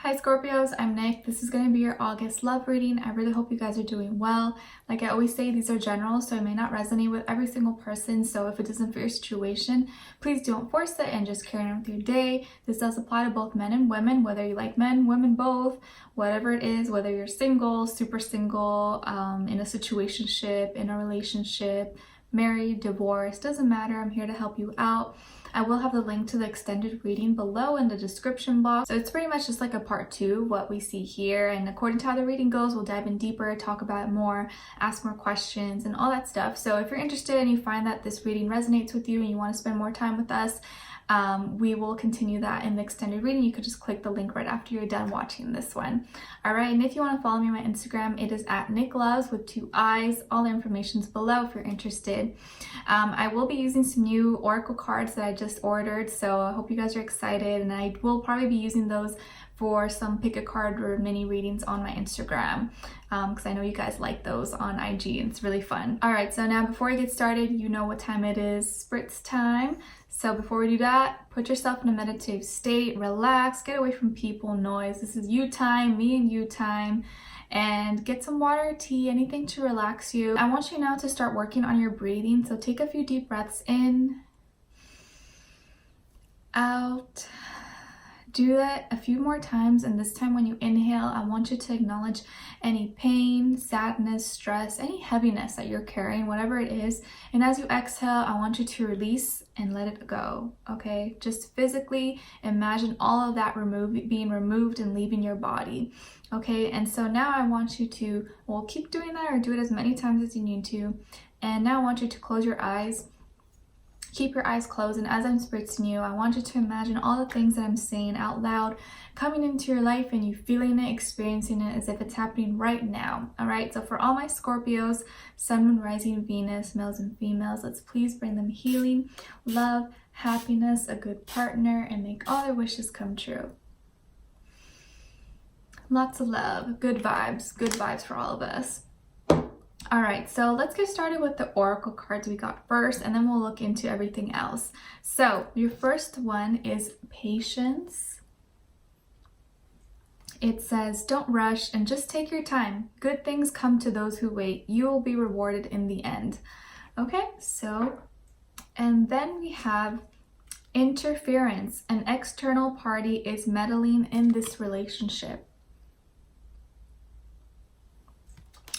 Hi Scorpios, I'm Nick. This is going to be your August love reading. I really hope you guys are doing well. Like I always say, these are general, so it may not resonate with every single person. So if it doesn't fit your situation, please don't force it and just carry on with your day. This does apply to both men and women, whether you like men, women, both, whatever it is, whether you're single, super single, in a situationship, in a relationship, married, divorced, doesn't matter. I'm here to help you out. I will have the link to the extended reading below in the description box. So it's pretty much just like a part 2, what we see here. And according to how the reading goes, we'll dive in deeper, talk about it more, ask more questions and all that stuff. So if you're interested and you find that this reading resonates with you and you want to spend more time with us, we will continue that in the extended reading. You could just click the link right after you're done watching this one. All right, and if you want to follow me on my Instagram, it is at nickloves with 2 eyes. All the information's below if you're interested. I will be using some new oracle cards that I just ordered, so I hope you guys are excited, and I will probably be using those for some pick a card or mini readings on my Instagram, because I know you guys like those on IG and it's really fun. All right, so now before we get started, you know what time it is. Spritz time. So before we do that, put yourself in a meditative state, relax, get away from people, noise. This is you time, me and you time, and get some water, tea, anything to relax you. I want you now to start working on your breathing. So take a few deep breaths in, out. Do that a few more times, and this time when you inhale, I want you to acknowledge any pain, sadness, stress, any heaviness that you're carrying, whatever it is. And as you exhale, I want you to release and let it go, okay? Just physically imagine all of that being removed and leaving your body, okay? And so now I want you to, well, keep doing that or do it as many times as you need to. And now I want you to close your eyes. Keep your eyes closed, and as I'm spritzing you, I want you to imagine all the things that I'm saying out loud coming into your life and you feeling it, experiencing it as if it's happening right now. All right, so for all my Scorpios, Sun, Moon, Rising, Venus, males and females, let's please bring them healing, love, happiness, a good partner, and make all their wishes come true. Lots of love, good vibes for all of us. All right, so let's get started with the oracle cards we got first, and then we'll look into everything else. So your first one is patience. It says, don't rush and just take your time. Good things come to those who wait. You will be rewarded in the end. Okay, so, and then we have interference. An external party is meddling in this relationship.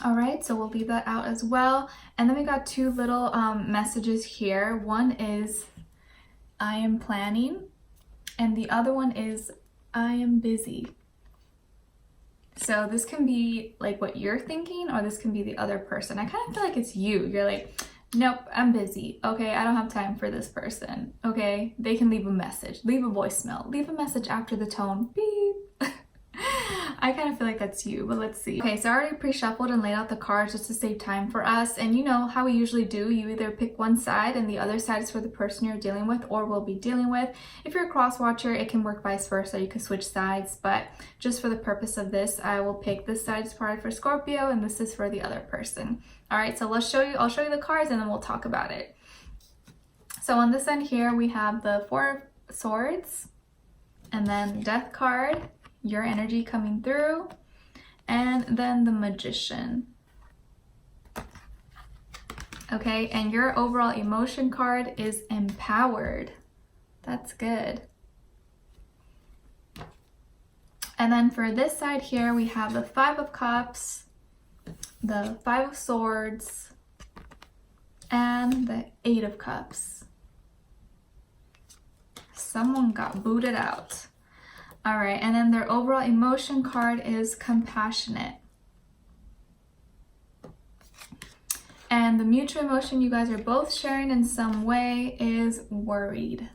All right, so we'll leave that out as well. And then we got 2 little messages here. One is, I am planning, and the other one is, I am busy. So this can be like what you're thinking, or this can be the other person. I kind of feel like it's you. You're like, nope, I'm busy. Okay, I don't have time for this person. Okay, they can leave a message, leave a voicemail, leave a message after the tone, beep. I kind of feel like that's you, but let's see. Okay, so I already pre-shuffled and laid out the cards just to save time for us. And you know how we usually do. You either pick one side and the other side is for the person you're dealing with or will be dealing with. If you're a cross watcher, it can work vice versa. You can switch sides, but just for the purpose of this, I will pick this side is probably for Scorpio and this is for the other person. All right, so I'll show you the cards and then we'll talk about it. So on this end here, we have the 4 of Swords and then Death card, your energy coming through, and then the Magician. Okay, and your overall emotion card is Empowered. That's good. And then for this side here, we have the 5 of Cups, the 5 of Swords, and the 8 of Cups. Someone got booted out. All right, and then their overall emotion card is Compassionate. And the mutual emotion you guys are both sharing in some way is Worried.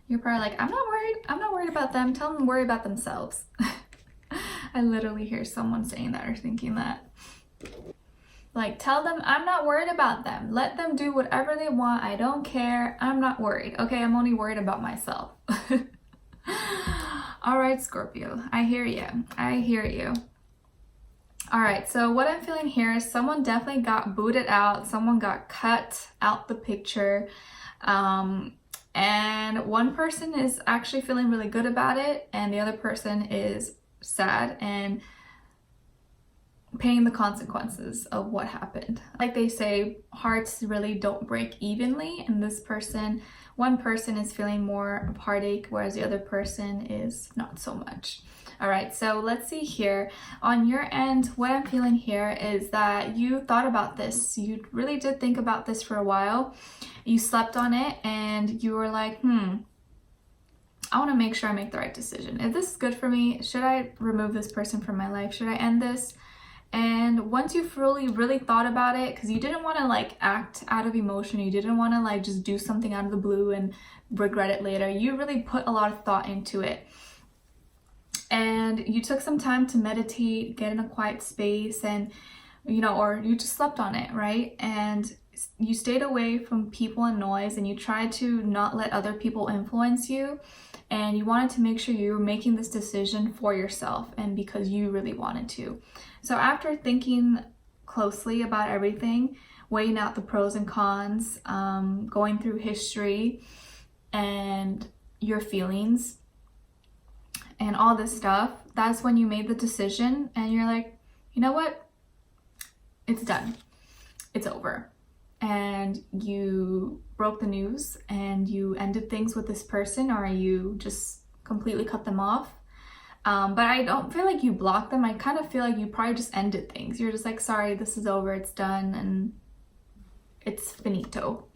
You're probably like, I'm not worried about them. Tell them to worry about themselves. I literally hear someone saying that or thinking that. Like, tell them I'm not worried about them. Let them do whatever they want. I don't care. I'm not worried. Okay, I'm only worried about myself. All right, Scorpio, I hear you. I hear you. All right, so what I'm feeling here is someone definitely got booted out. Someone got cut out the picture. And one person is actually feeling really good about it, and the other person is sad and paying the consequences of what happened. Like they say, hearts really don't break evenly, and one person is feeling more of heartache, whereas the other person is not so much. All right, so let's see here. On your end, what I'm feeling here is that you thought about this. You really did think about this for a while. You slept on it and you were like, I want to make sure I make the right decision. If this is good for me, should I remove this person from my life? Should I end this? And once you really thought about it, because you didn't want to like act out of emotion, you didn't want to like just do something out of the blue and regret it later. You really put a lot of thought into it. And you took some time to meditate, get in a quiet space, and or you just slept on it, right? And you stayed away from people and noise, and you tried to not let other people influence you. And you wanted to make sure you were making this decision for yourself and because you really wanted to. So after thinking closely about everything, weighing out the pros and cons, going through history and your feelings and all this stuff, that's when you made the decision and you're like, you know what? It's done. It's over. And you broke the news and you ended things with this person, or you just completely cut them off. But I don't feel like you blocked them. I kind of feel like you probably just ended things. You're just like, sorry, this is over, it's done, and it's finito,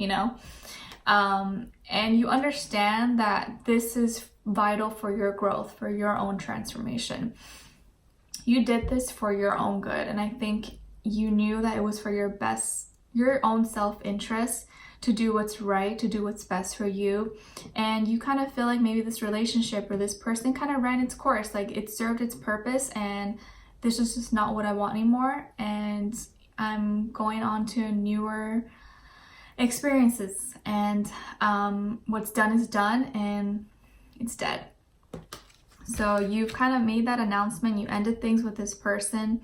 and you understand that this is vital for your growth, for your own transformation. You did this for your own good, and I think you knew that it was for your own self-interest to do what's right, to do what's best for you. And you kind of feel like maybe this relationship or this person kind of ran its course, like it served its purpose, and this is just not what I want anymore, and I'm going on to newer experiences, and what's done is done and it's dead. So you've kind of made that announcement, you ended things with this person,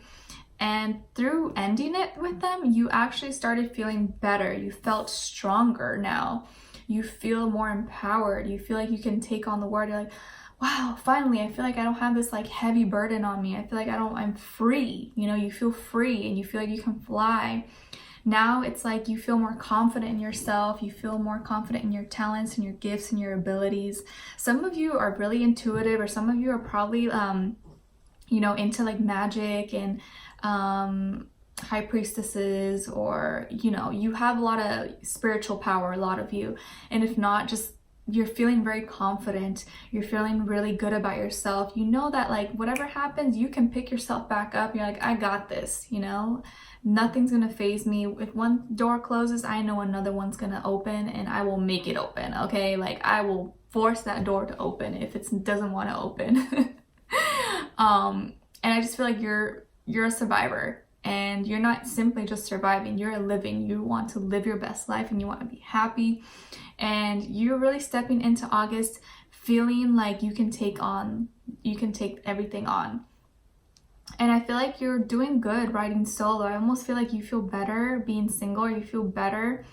and through ending it with them, you actually started feeling better. You felt stronger now. You feel more empowered. You feel like you can take on the world. You're like, wow, finally, I feel like I don't have this like heavy burden on me. I feel like I'm free. You feel free and you feel like you can fly. Now it's like you feel more confident in yourself. You feel more confident in your talents and your gifts and your abilities. Some of you are really intuitive, or some of you are probably, into like magic and high priestesses, or you have a lot of spiritual power, a lot of you. And if not, just you're feeling very confident, you're feeling really good about yourself. You know that like whatever happens, you can pick yourself back up. You're like, I got this, nothing's gonna faze me. If one door closes, I know another one's gonna open, and I will make it open. Okay, like I will force that door to open if it doesn't want to open. And I just feel like you're a survivor, and you're not simply just surviving, you're living. You want to live your best life and you want to be happy, and you're really stepping into August feeling like you can take everything on. And I feel like you're doing good riding solo. I almost feel like you feel better being single, or you feel better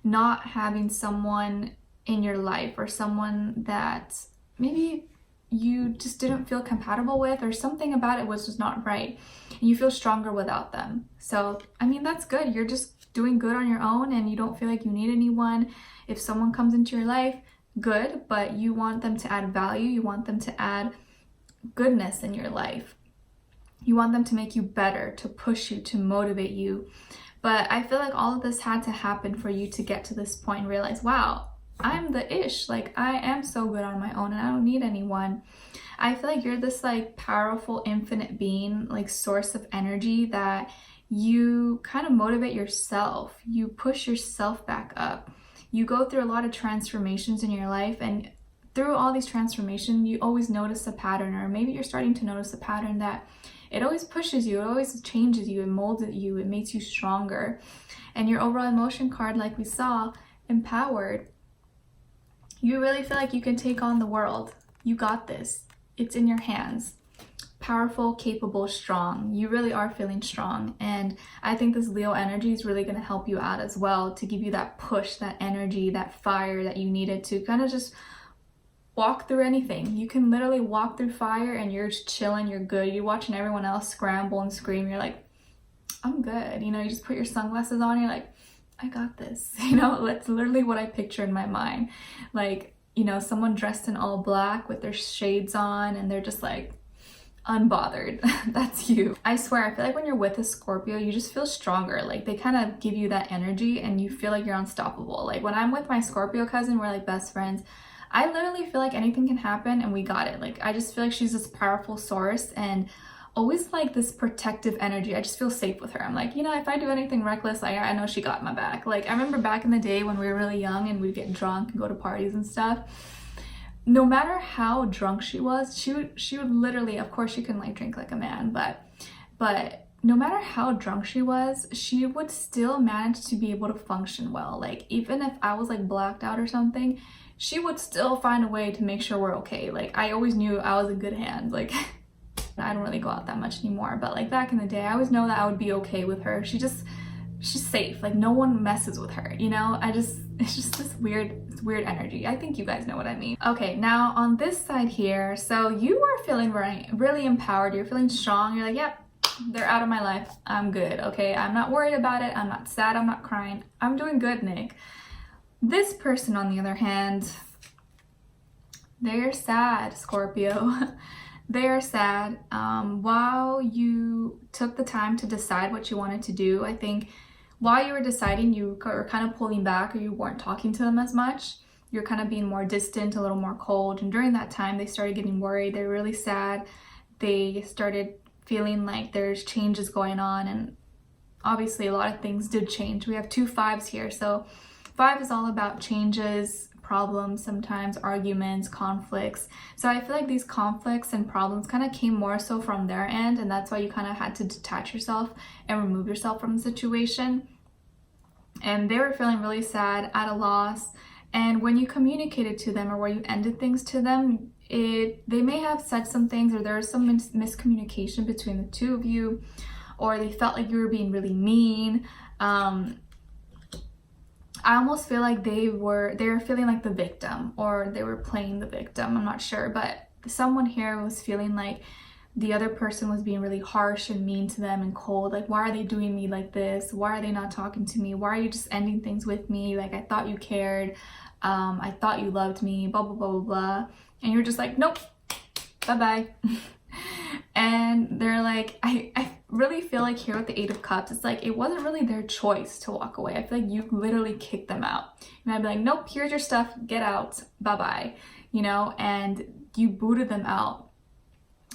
not having someone in your life, or someone that maybe you just didn't feel compatible with, or something about it was just not right, and you feel stronger without them. So I mean, that's good. You're just doing good on your own, and you don't feel like you need anyone. If someone comes into your life, good, but you want them to add value. You want them to add goodness in your life. You want them to make you better, to push you, to motivate you. But I feel like all of this had to happen for you to get to this point and realize, wow, I'm the ish. Like I am so good on my own and I don't need anyone. I feel like you're this like powerful infinite being, like source of energy, that you kind of motivate yourself. You push yourself back up. You go through a lot of transformations in your life, and through all these transformations, you always notice a pattern, or maybe you're starting to notice a pattern that it always pushes you, it always changes you, it molds you, it makes you stronger. And your overall emotion card, like we saw, empowered. You really feel like you can take on the world. You got this. It's in your hands. powerful, capable, strong. You really are feeling strong. And I think this Leo energy is really going to help you out as well, to give you that push, that energy, that fire that you needed to kind of just walk through anything. You can literally walk through fire and you're just chilling, you're good. You're watching everyone else scramble and scream. You're like, I'm good. You know, you just put your sunglasses on, you're like, I got this. You know, that's literally what I picture in my mind. Like, you know, someone dressed in all black with their shades on and they're just like unbothered. That's you. I swear, I feel like when you're with a Scorpio, you just feel stronger. Like they kind of give you that energy and you feel like you're unstoppable. Like when I'm with my Scorpio cousin, we're like best friends. I literally feel like anything can happen and we got it. Like I just feel like she's this powerful source and always like this protective energy. I just feel safe with her. I'm like, you know, if I do anything reckless, like I know she got my back. Like I remember back in the day when we were really young and we'd get drunk and go to parties and stuff. No matter how drunk she was, she would literally, of course she couldn't like drink like a man, but no matter how drunk she was, she would still manage to be able to function well. Like even if I was like blacked out or something, she would still find a way to make sure we're okay. Like I always knew I was in good hands. Like I don't really go out that much anymore, but like back in the day, I always know that I would be okay with her. She's safe. Like no one messes with her, you know? It's just this weird energy. I think you guys know what I mean. Okay, now on this side here, so you are feeling really empowered. You're feeling strong. You're like, yep, they're out of my life. I'm good, okay? I'm not worried about it. I'm not sad. I'm not crying. I'm doing good, Nick. This person, on the other hand, they're sad, Scorpio. They are sad. While you took the time to decide what you wanted to do, I think while you were deciding, you were kind of pulling back or you weren't talking to them as much. You're kind of being more distant, a little more cold. And during that time, they started getting worried. They're really sad. They started feeling like there's changes going on. And obviously, a lot of things did change. We have 2 5s here. So 5 is all about changes, problems, sometimes arguments, conflicts. So I feel like these conflicts and problems kind of came more so from their end, and that's why you kind of had to detach yourself and remove yourself from the situation. And they were feeling really sad, at a loss. And when you communicated to them or where you ended things to them, they may have said some things, or there was some miscommunication between the two of you, or they felt like you were being really mean. I almost feel like they were feeling like the victim, or they were playing the victim. I'm not sure, but someone here was feeling like the other person was being really harsh and mean to them and cold. Like, why are they doing me like this? Why are they not talking to me? Why are you just ending things with me? Like, I thought you cared. I thought you loved me, blah, blah, blah, blah, blah. And you're just like, nope, bye-bye. And they're like, I really feel like here with the 8 of Cups, it's like it wasn't really their choice to walk away. I feel like you literally kicked them out. And I'd be like, nope, here's your stuff, get out, bye-bye, you know? And you booted them out.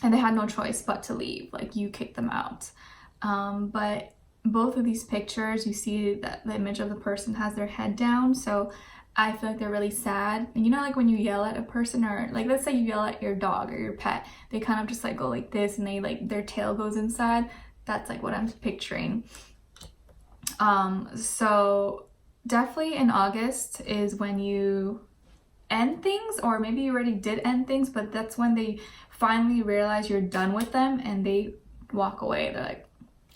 And they had no choice but to leave. Like, you kicked them out. But both of these pictures, you see that the image of the person has their head down. So I feel like they're really sad. And you know, like when you yell at a person, or like let's say you yell at your dog or your pet, they kind of just like go like this and they like their tail goes inside. That's like what I'm picturing. So definitely in August is when you end things, or maybe you already did end things, but that's when they finally realize you're done with them and they walk away. They're like,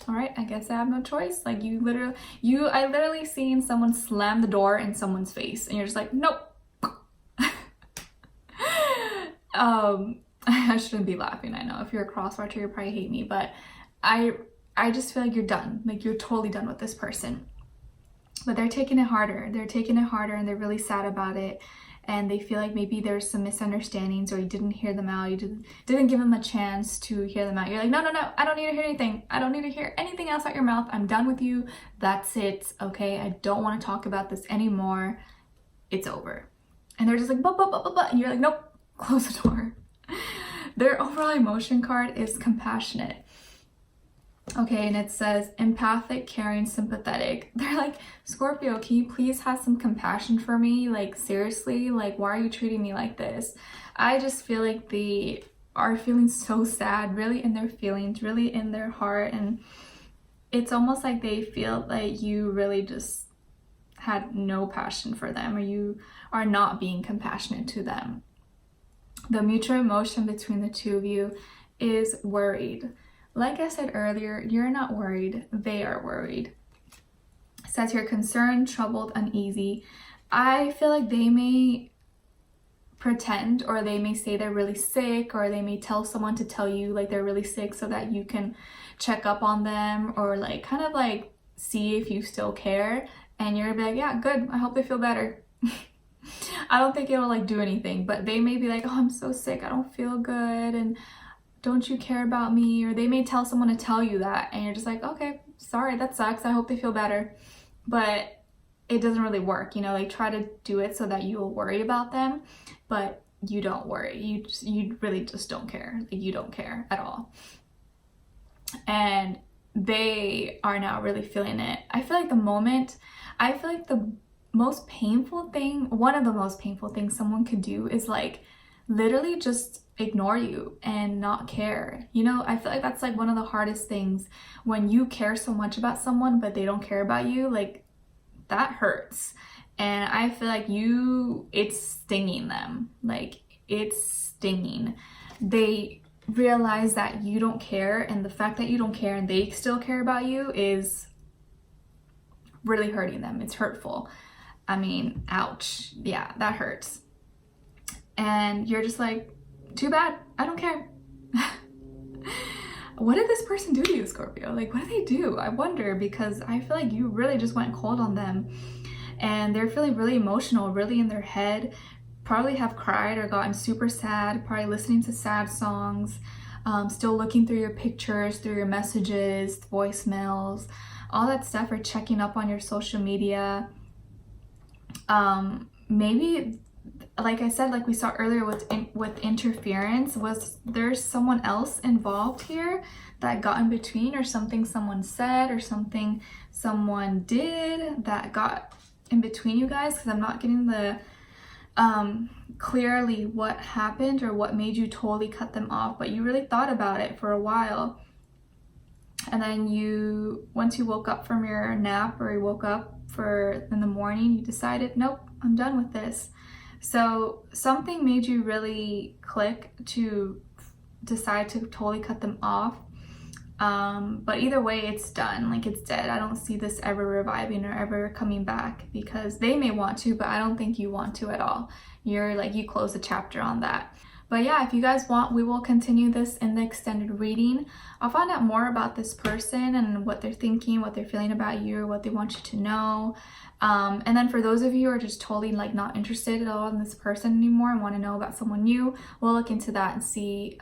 all right, I guess I have no choice. Like I literally seen someone slam the door in someone's face and you're just like, nope. I shouldn't be laughing. I know if you're a crosswatcher, you probably hate me, but I just feel like you're done. Like you're totally done with this person. But they're taking it harder. They're taking it harder and they're really sad about it. And they feel like maybe there's some misunderstandings, or you didn't hear them out. You didn't give them a chance to hear them out. You're like, no, I don't need to hear anything. I don't need to hear anything else out your mouth. I'm done with you. That's it, okay? I don't want to talk about this anymore. It's over. And they're just like, blah, blah, blah, blah, blah. And you're like, nope, close the door. Their overall emotion card is compassionate. Okay, and it says empathic, caring, sympathetic. They're like, Scorpio, can you please have some compassion for me? Like, seriously? Like, why are you treating me like this? I just feel like they are feeling so sad, really in their feelings, really in their heart. And it's almost like they feel like you really just had no passion for them, or you are not being compassionate to them. The mutual emotion between the two of you is worried. Like I said earlier, you're not worried, they are worried. It says here, concerned, troubled, uneasy. I feel like they may pretend, or they may say they're really sick, or they may tell someone to tell you like they're really sick so that you can check up on them, or like kind of like see if you still care, and you're like, yeah, good, I hope they feel better. I don't think it'll like do anything, but they may be like, oh, I'm so sick, I don't feel good, and don't you care about me? Or they may tell someone to tell you that, and you're just like, okay, sorry, that sucks, I hope they feel better. But it doesn't really work, you know, like try to do it so that you'll worry about them, but you don't worry. You really just don't care. Like, you don't care at all. And they are now really feeling it. I feel like the most painful thing, one of the most painful things someone could do is like literally just ignore you and not care. You know, I feel like that's like one of the hardest things, when you care so much about someone but they don't care about you. Like, that hurts. And I feel like it's stinging them. Like, it's stinging. They realize that you don't care, and the fact that you don't care and they still care about you is really hurting them. It's hurtful. I mean, ouch. Yeah, that hurts. And you're just like, too bad, I don't care. What did this person do to you, Scorpio? Like, what did they do? I wonder, because I feel like you really just went cold on them, and they're feeling really emotional, really in their head, probably have cried or gotten super sad, probably listening to sad songs, still looking through your pictures, through your messages, voicemails, all that stuff, or checking up on your social media. Maybe, like I said, like we saw earlier with interference, was there's someone else involved here that got in between, or something someone said or something someone did that got in between you guys, because I'm not getting the clearly what happened or what made you totally cut them off, but you really thought about it for a while. And then once you woke up from your nap, or you woke up in the morning, you decided, nope, I'm done with this. So something made you really click to decide to totally cut them off. But either way, it's done. Like, it's dead. I don't see this ever reviving or ever coming back, because they may want to, but I don't think you want to at all. You're like, you close a chapter on that. But yeah, if you guys want, we will continue this in the extended reading. I'll find out more about this person and what they're thinking, what they're feeling about you, or what they want you to know. And then for those of you who are just totally like not interested at all in this person anymore and want to know about someone new, we'll look into that and see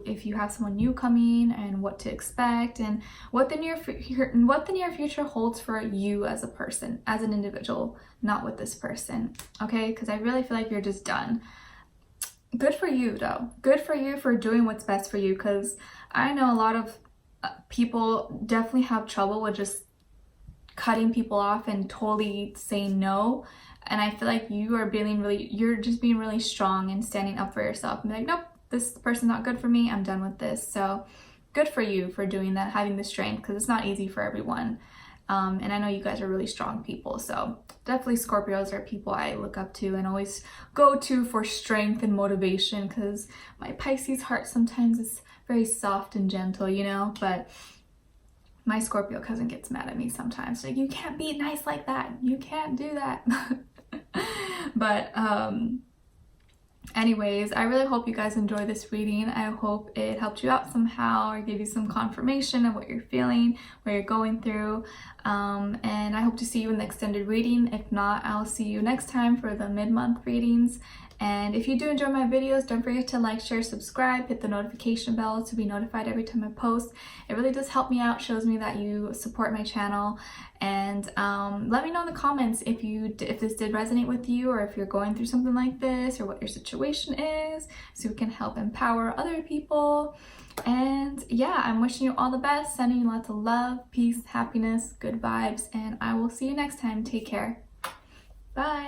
if you have someone new coming, and what to expect, and what the near future holds for you as a person, as an individual, not with this person. Okay, because I really feel like you're just done. Good for you though. Good for you for doing what's best for you, because I know a lot of people definitely have trouble with just cutting people off and totally saying no. And I feel like you're just being really strong and standing up for yourself and be like, nope, this person's not good for me, I'm done with this. So good for you for doing that, having the strength, because it's not easy for everyone. And I know you guys are really strong people, so definitely Scorpios are people I look up to and always go to for strength and motivation, because my Pisces heart sometimes is very soft and gentle, you know, but my Scorpio cousin gets mad at me sometimes. Like, you can't be nice like that. You can't do that. But anyways, I really hope you guys enjoy this reading. I hope it helped you out somehow, or give you some confirmation of what you're feeling, what you're going through. And I hope to see you in the extended reading. If not, I'll see you next time for the mid-month readings. And if you do enjoy my videos, don't forget to like, share, subscribe, hit the notification bell to be notified every time I post. It really does help me out, shows me that you support my channel. And let me know in the comments if this did resonate with you, or if you're going through something like this, or what your situation is, so we can help empower other people. And yeah, I'm wishing you all the best, sending you lots of love, peace, happiness, good vibes, and I will see you next time. Take care. Bye.